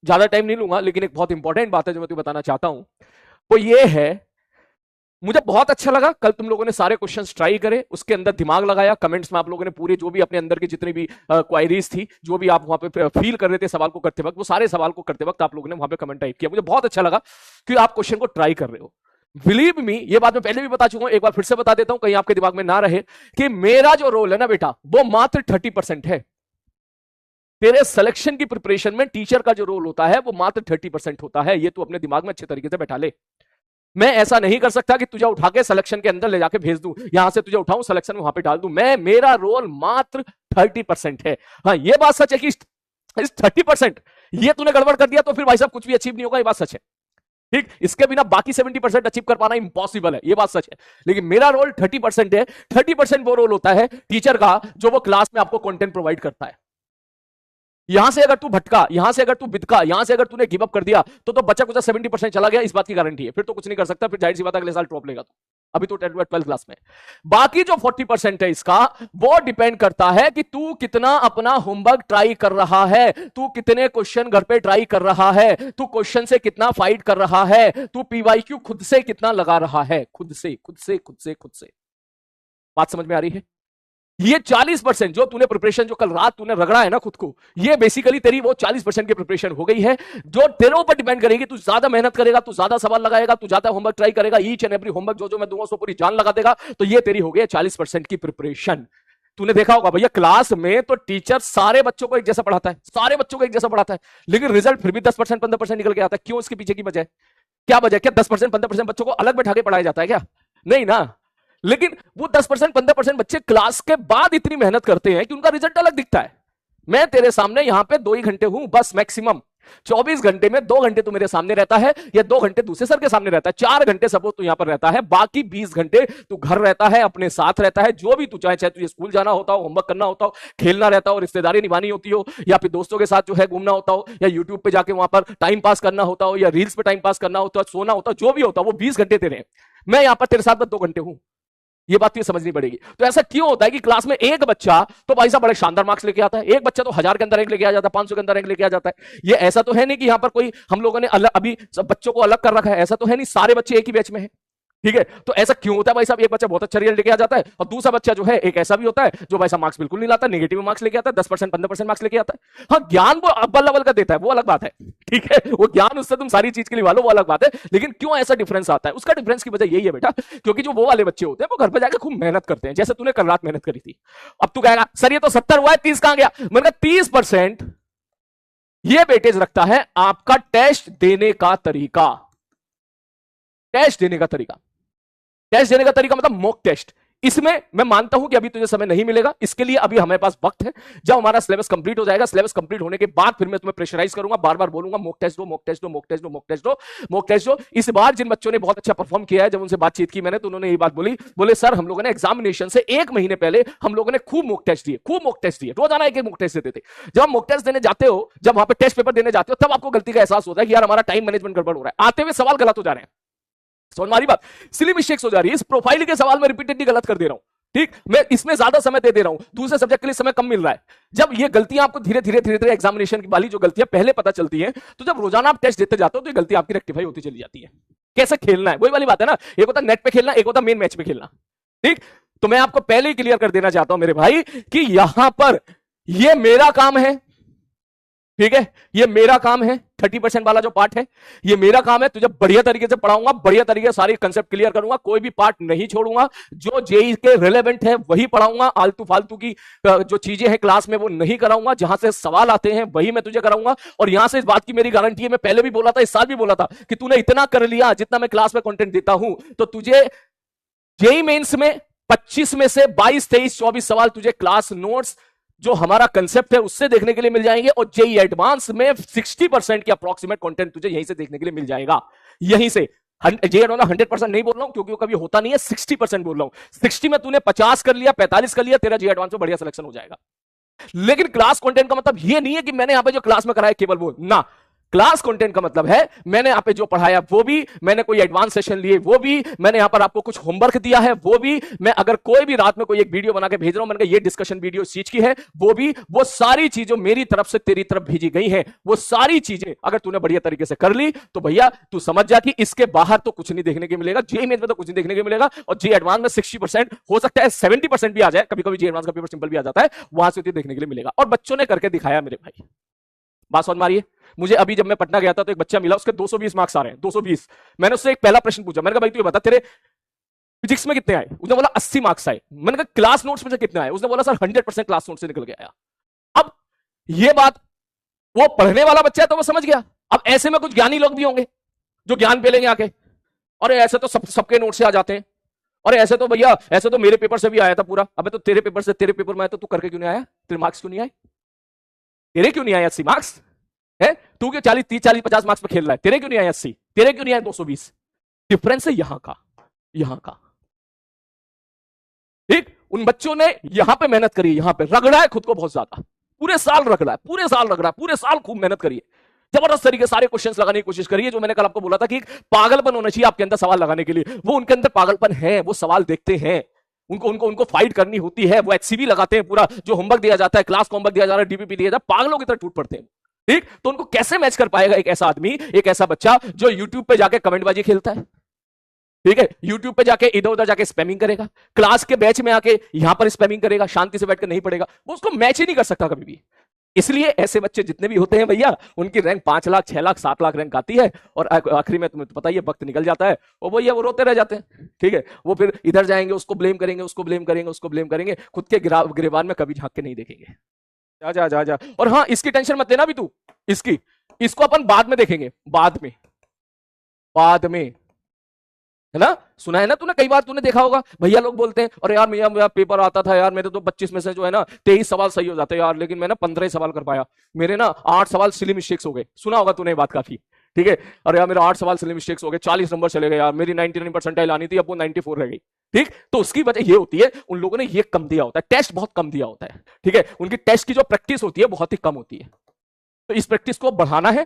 ज्यादा टाइम नहीं लूंगा, लेकिन एक बहुत इंपॉर्टेंट बात है जो मैं तुम्हें बताना चाहता हूं, वो ये है, मुझे बहुत अच्छा लगा कल तुम लोगों ने सारे क्वेश्चंस ट्राई करे, उसके अंदर दिमाग लगाया, कमेंट्स में आप लोगों ने पूरे जो भी अपने अंदर की जितनी भी क्वायरीज थी, जो भी आप वहां पे फील कर रहे थे सवाल को करते वक्त, वो सारे सवाल को करते वक्त आप लोगों ने वहां पे कमेंट टाइप किया। मुझे बहुत अच्छा लगा कि आप क्वेश्चन को ट्राई कर रहे हो। बिलीव मी, ये बात मैं पहले भी बता चुका हूं, एक बार फिर से बता देता हूं कहीं आपके दिमाग में ना रहे, कि मेरा जो रोल है ना बेटा, वो मात्र 30% है। तेरे सिलेक्शन की प्रिपरेशन में टीचर का जो रोल होता है वो मात्र 30% होता है। ये तू अपने दिमाग में अच्छे तरीके से बैठा ले। मैं ऐसा नहीं कर सकता कि तुझे उठा के सिलेक्शन के अंदर ले जाके भेज दूं, यहां से तुझे उठाऊं सिलेक्शन में वहां पे डाल दूं। मेरा रोल मात्र 30% है। हाँ, ये बात सच है कि इस 30% ये तूने गड़बड़ कर दिया तो फिर भाई साहब कुछ भी अचीव नहीं होगा, ये बात सच है। ठीक, इसके बिना बाकी 70% अचीव कर पाना इंपॉसिबल है, ये बात सच है। लेकिन मेरा रोल 30% है। 30% वो रोल होता है टीचर का जो वो क्लास में आपको कंटेंट प्रोवाइड करता है। यहां से अगर तू भटका, यहां से अगर तू बिदका, यहां से अगर तूने गिव अप कर दिया तो बचा कुछ 70% चला गया, इस बात की गारंटी है। फिर तो कुछ नहीं कर सकता, फिर जाहिर सी बात है अगले साल ड्रॉप लेगा तू। अभी तो 12th क्लास में। बाकी जो 40% है इसका, वो डिपेंड करता है कि तू कितना अपना होमवर्क ट्राई कर रहा है, तू कितने क्वेश्चन घर पे ट्राई कर रहा है, तू क्वेश्चन से कितना फाइट कर रहा है, तू पीवाईक्यू खुद से कितना लगा रहा है, खुद से। बात समझ में आ रही है? ये 40% जो तूने प्रिपरेशन, जो कल रात तूने रगड़ा है ना खुद को, ये बेसिकली तेरी वो 40% की प्रिपरेशन हो गई है, जो तेरे ऊपर डिपेंड करेगी। तू ज्यादा मेहनत करेगा, तू ज्यादा सवाल लगाएगा, तू ज्यादा होमवर्क ट्राई करेगा, ईच एंड एवरी होमवर्क जो मैं दूंगा उसको पूरी जान लगा देगा, तो ये तेरी हो गई 40% की प्रिपरेशन। तूने देखा होगा भैया क्लास में तो टीचर सारे बच्चों को एक जैसा पढ़ाता है, सारे बच्चों को एक जैसा पढ़ाता है, लेकिन रिजल्ट फिर भी 10% 15% निकल के आता है। क्यों? इसके पीछे की वजह क्या? वजह क्या 10% 15% बच्चों को अलग बैठा के पढ़ाया जाता है क्या? नहीं ना। लेकिन वो 10% 15% बच्चे क्लास के बाद इतनी मेहनत करते हैं कि उनका रिजल्ट अलग दिखता है। मैं तेरे सामने यहां पे 2 ही घंटे हूं बस, मैक्सिमम 24 घंटे में 2 घंटे तू मेरे सामने रहता है, या 2 घंटे दूसरे सर के सामने रहता है, 4 घंटे सपोज तू यहां पर रहता है, बाकी 20 घंटे तू घर रहता है, अपने साथ रहता है, जो भी तू चाहे, चाहे तुझे स्कूल जाना होता हो, होमवर्क करना होता हो, खेलना रहता हो, रिश्तेदारी निभानी होती हो, या फिर दोस्तों के साथ जो है घूमना होता हो, या यूट्यूब पे जाके वहां पर टाइम पास करना होता हो, या रील्स पे टाइम पास करना होता हो, सोना होता हो, जो भी होता हो, वो 20 घंटे तेरे हैं। मैं यहां पर तेरे साथ बस 2 घंटे हूं। ये बात तो समझनी पड़ेगी। तो ऐसा क्यों होता है कि क्लास में एक बच्चा तो भाई साहब बड़े शानदार मार्क्स लेके आता है, एक बच्चा तो 1000 के अंदर रैंक लेके आ जाता है, 500 के अंदर रैंक लेके आ जाता है। ये ऐसा तो है नहीं कि यहां पर कोई हम लोगों ने अलग अभी सब बच्चों को अलग कर रखा है, ऐसा तो है नहीं, सारे बच्चे एक ही बैच में है। ठीक है, तो ऐसा क्यों होता है भाई साहब? एक बच्चा बहुत अच्छा रिजल्ट लेके आ जाता है और दूसरा बच्चा जो है एक ऐसा भी होता है जो भाई साहब मार्क्स बिल्कुल नहीं लाता, नेगेटिव मार्क्स लेके आता है, 10% 15% मार्क्स लेके आता है। हाँ, ज्ञान वो अव्वल लेवल का देता है, वो अलग बात है। ठीक है, वो ज्ञान उससे तुम सारी चीज के लिए वालो, वो अलग बात है। लेकिन क्यों ऐसा डिफरेंस आता है? उसका डिफरेंस की वजह यही है बेटा, क्योंकि जो वो वाले बच्चे होते हैं वो घर पे जाकर खूब मेहनत करते हैं, जैसे तूने कल रात मेहनत करी थी। अब तू कहेगा सर ये तो 70 हुआ है, 30 कहां गया? मैंने कहा 30% ये वेटेज रखता है आपका टेस्ट देने का तरीका। टेस्ट देने का तरीका, टेस्ट देने का तरीका मतलब मॉक टेस्ट। इसमें मैं मानता हूं कि अभी तुझे समय नहीं मिलेगा, इसके लिए अभी हमारे पास वक्त है। जब हमारा सिलेबस कंप्लीट हो जाएगा, सिलेबस कंप्लीट होने के बाद फिर मैं तुम्हें प्रेशराइज करूंगा, बार बार बोलूंगा मॉक टेस्ट दो, मॉक टेस्ट दो, मॉक टेस्ट दो, मॉक टेस्ट दो, मॉक टेस्ट दो। इस बार जिन बच्चों ने बहुत अच्छा परफॉर्म किया है, जब उनसे बातचीत की मैंने, तो उन्होंने ये बात बोली, बोले सर हम लोगों ने एग्जामिनेशन से 1 महीने पहले हम लोगों ने खूब मॉक टेस्ट दिए, खूब मॉक टेस्ट दिए, रोजाना एक मॉक टेस्ट देते थे। जब आप मॉक टेस्ट देने जाते हो, जब वहां पर टेस्ट पेपर देने जाते हो, तब आपको गलती का एहसास होता है कि यार हमारा टाइम मैनेजमेंट गड़बड़ हो रहा है, आते हुए सवाल गलत हो जा रहे हैं। समझ मारी बात? सिली मिस्टेक्स हो जा रही है, इस प्रोफाइल के सवाल में रिपीटेडली गलत कर दे रहा हूं। ठीक, मैं इसमें ज्यादा समय दे रहा हूं, दूसरे सब्जेक्ट के लिए समय कम मिल रहा है। जब ये गलतियां आपको धीरे धीरे एग्जामिनेशन की वाली जो गलतियां पहले पता चलती हैं, तो जब रोजाना आप टेस्ट देते जाते हो तो ये गलती आपकी रेक्टिफाई होती चली जाती है। कैसे खेलना है, वही वाली बात है ना, एक होता नेट पे खेलना, एक होता मेन मैच पे खेलना। ठीक, तो मैं आपको पहले ही क्लियर कर देना चाहता हूं मेरे भाई कि यहां पर ये मेरा काम है। ठीक है, ये मेरा काम है, 30% वाला जो पार्ट है ये मेरा काम है। तुझे बढ़िया तरीके से पढ़ाऊंगा, बढ़िया तरीके से सारी कंसेप्ट क्लियर करूंगा, कोई भी पार्ट नहीं छोड़ूंगा, जो जेई के रिलेवेंट है वही पढ़ाऊंगा, आलतू फालतू की जो चीजें हैं क्लास में वो नहीं कराऊंगा, जहां से सवाल आते हैं वही मैं तुझे कराऊंगा। और यहां से इस बात की मेरी गारंटी है, मैं पहले भी बोला था, इस साल भी बोला था कि तूने इतना कर लिया जितना मैं क्लास में कंटेंट देता हूं, तो तुझे जेई मेंस में 25 में से 22 23 24 सवाल तुझे क्लास नोट्स जो हमारा कंसेप्ट है उससे देखने के लिए मिल जाएंगे, और जेई एडवांस में 60% की अप्रोक्सीमेट कंटेंट तुझे यहीं से देखने के लिए मिल जाएगा। यहीं से जेई एडवांस 100% नहीं बोल रहा हूं क्योंकि वो कभी होता नहीं है, 60% बोल रहा हूं। 60 में तूने 50 कर लिया, 45 कर लिया, तेरा जेई एडवांस में बढ़िया सिलेक्शन हो जाएगा। लेकिन क्लास कंटेंट का मतलब ये नहीं है कि मैंने यहां पे जो क्लास में कराया केवल वो ना, क्लास कंटेंट का मतलब है मैंने यहाँ पे जो पढ़ाया वो भी, मैंने कोई एडवांस सेशन लिए वो भी, मैंने यहाँ पर आपको कुछ होमवर्क दिया है वो भी, मैं अगर कोई भी रात में कोई एक वीडियो बना के भेज रहा हूं, मैंने कहा ये डिस्कशन वीडियो इस चीज की है वो भी, वो सारी चीजें मेरी तरफ से तेरी तरफ भेजी गई हैं, वो सारी चीजें अगर तूने बढ़िया तरीके से कर ली तो भैया तू समझ जा कि इसके बाहर तो कुछ नहीं देखने को मिलेगा, जे मेन में तो कुछ नहीं देखने को मिलेगा, और जे एडवांस में 60% हो सकता है 70% भी आ जाए, कभी कभी जे एडवांस का पेपर सिंपल भी आ जाता है, वहां से देखने के लिए मिलेगा। और बच्चों ने करके दिखाया मेरे भाई, बात समझ मारिए। मुझे अभी जब मैं पटना गया था तो एक बच्चा मिला, उसके 220 मार्क्स आ रहे हैं, 220। मैंने उससे एक पहला प्रश्न पूछा, मैंने कहा भाई तू ये बता तेरे फिजिक्स में कितने आए? उसने बोला 80 मार्क्स आए। मैंने कहा क्लास नोट्स में से कितने आए? उसने बोला सर 100% क्लास नोट से निकल के आया। अब ये बात वो पढ़ने वाला बच्चा है तो वो समझ गया। अब ऐसे में कुछ ज्ञानी लोग भी होंगे जो ज्ञान पे लेंगे आके, अरे ऐसे तो सबके नोट से आ जाते हैं, अरे ऐसे तो भैया ऐसे तो मेरे पेपर से भी आया था पूरा। अबे तो तेरे पेपर से, तेरे पेपर में आया तो तू करके क्यों नहीं आया? तेरे मार्क्स क्यों नहीं आए? तेरे क्यों नहीं आए 80 मार्क्स? है तू क्यों 40 30 40 50 मार्क्स पे खेल रहा है? तेरे क्यों नहीं आए 80? तेरे क्यों नहीं आए 220? डिफरेंस है यहां का, यहां का। ठीक, उन बच्चों ने यहां पे मेहनत करी, यहां पे रगड़ा है खुद को बहुत ज्यादा, पूरे साल रगड़ा है, पूरे साल रगड़ा है, पूरे साल खूब मेहनत करी है, जबरदस्त तरीके सारे क्वेश्चंस लगाने की कोशिश करिए। जो मैंने कल आपको बोला था कि पागलपन होना चाहिए आपके अंदर सवाल लगाने के लिए, वो उनके अंदर पागलपन है, वो सवाल देखते हैं, उनको उनको उनको फाइट करनी होती है, वो एचसीवी लगाते हैं, पूरा जो होमवर्क दिया जाता है, क्लास होमवर्क दिया जा रहा है, डीपीपी दिया जाता है, पागलों की तरह टूट पड़ते हैं। ठीक, तो उनको कैसे मैच कर पाएगा एक ऐसा आदमी, एक ऐसा बच्चा जो यूट्यूब पे जाके कमेंटबाजी खेलता है, ठीक है, यूट्यूब पे जाके इधर उधर जाके स्पैमिंग करेगा, क्लास के बैच में आके यहां पर स्पैमिंग करेगा, शांति से बैठकर नहीं पढ़ेगा, वो उसको मैच ही नहीं कर सकता कभी भी। इसलिए ऐसे बच्चे जितने भी होते हैं भैया, उनकी रैंक 5 लाख 6 लाख 7 लाख रैंक आती है, और आखिरी में तुम्हें तो पता ही है वक्त निकल जाता है, और भैया वो रोते रह जाते हैं। ठीक है, वो फिर इधर जाएंगे, उसको ब्लेम करेंगे, उसको ब्लेम करेंगे, उसको ब्लेम करेंगे, खुद के गिरबान में कभी झांक के नहीं देखेंगे। जा जा जा जा। और हाँ, इसकी टेंशन मत लेना भी तू, इसको अपन बाद में देखेंगे, बाद में है ना। सुना है ना तूने, कई बार तूने देखा होगा भैया लोग बोलते हैं अरे यार मेरा पेपर आता था यार, मेरे तो 25 में से जो है ना 23 सवाल सही हो जाते यार, लेकिन मैं ना 15 ही सवाल कर पाया, मेरे ना 8 सवाल सिली मिस्टेक्स हो गए। सुना होगा तूने बात काफी, ठीक है, अरे यार मेरा 8 सवाल सिली मिस्टेक्स हो गए, 40 नंबर चले गए यार, मेरी 99 परसेंटाइल आनी थी, अब वो 94 रह गई। ठीक, तो उसकी वजह ये होती है उन लोगों ने ये कम दिया होता है, टेस्ट बहुत कम दिया होता है। ठीक है, उनकी टेस्ट की जो प्रैक्टिस होती है बहुत ही कम होती है, तो इस प्रैक्टिस को बढ़ाना है।